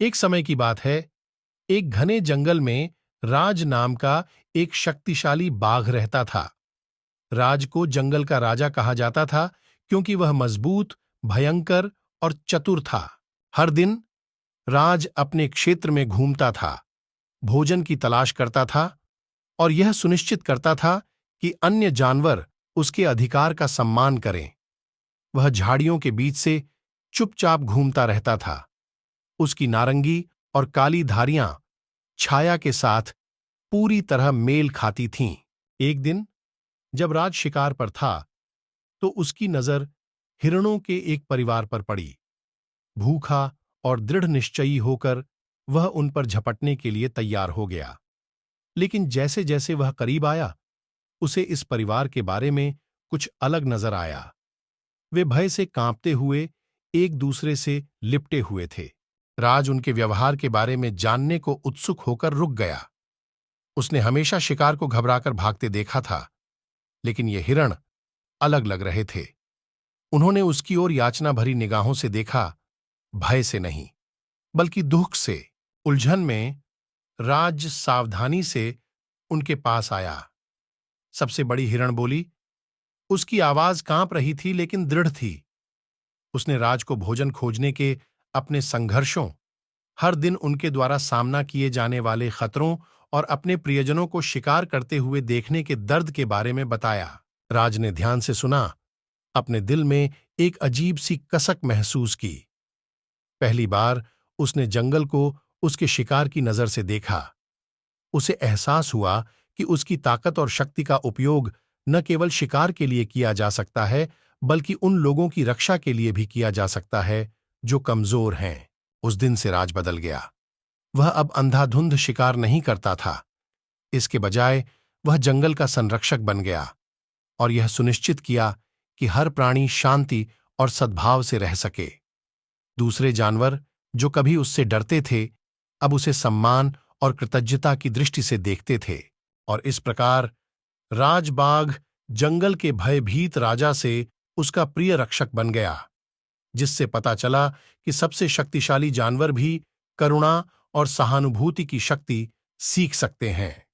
एक समय की बात है। एक घने जंगल में राज नाम का एक शक्तिशाली बाघ रहता था। राज को जंगल का राजा कहा जाता था क्योंकि वह मजबूत, भयंकर और चतुर था। हर दिन राज अपने क्षेत्र में घूमता था, भोजन की तलाश करता था और यह सुनिश्चित करता था कि अन्य जानवर उसके अधिकार का सम्मान करें। वह झाड़ियों के बीच से चुपचाप घूमता रहता था। उसकी नारंगी और काली धारियां छाया के साथ पूरी तरह मेल खाती थीं। एक दिन जब राज शिकार पर था तो उसकी नजर हिरणों के एक परिवार पर पड़ी। भूखा और दृढ़ निश्चयी होकर वह उन पर झपटने के लिए तैयार हो गया। लेकिन जैसे जैसे वह करीब आया, उसे इस परिवार के बारे में कुछ अलग नजर आया। वे भय से कांपते हुए एक दूसरे से लिपटे हुए थे। राज उनके व्यवहार के बारे में जानने को उत्सुक होकर रुक गया। उसने हमेशा शिकार को घबराकर भागते देखा था, लेकिन ये हिरण अलग लग रहे थे। उन्होंने उसकी ओर याचना भरी निगाहों से देखा, भय से नहीं बल्कि दुख से। उलझन में राज सावधानी से उनके पास आया। सबसे बड़ी हिरण बोली। उसकी आवाज कांप रही थी लेकिन दृढ़ थी। उसने राज को भोजन खोजने के अपने संघर्षों, हर दिन उनके द्वारा सामना किए जाने वाले खतरों और अपने प्रियजनों को शिकार करते हुए देखने के दर्द के बारे में बताया। राज ने ध्यान से सुना, अपने दिल में एक अजीब सी कसक महसूस की। पहली बार उसने जंगल को उसके शिकार की नजर से देखा। उसे एहसास हुआ कि उसकी ताकत और शक्ति का उपयोग न केवल शिकार के लिए किया जा सकता है, बल्कि उन लोगों की रक्षा के लिए भी किया जा सकता है जो कमजोर हैं। उस दिन से राज बदल गया। वह अब अंधाधुंध शिकार नहीं करता था। इसके बजाय वह जंगल का संरक्षक बन गया और यह सुनिश्चित किया कि हर प्राणी शांति और सद्भाव से रह सके। दूसरे जानवर जो कभी उससे डरते थे, अब उसे सम्मान और कृतज्ञता की दृष्टि से देखते थे। और इस प्रकार राजबाग जंगल के भयभीत राजा से उसका प्रिय रक्षक बन गया, जिससे पता चला कि सबसे शक्तिशाली जानवर भी करुणा और सहानुभूति की शक्ति सीख सकते हैं।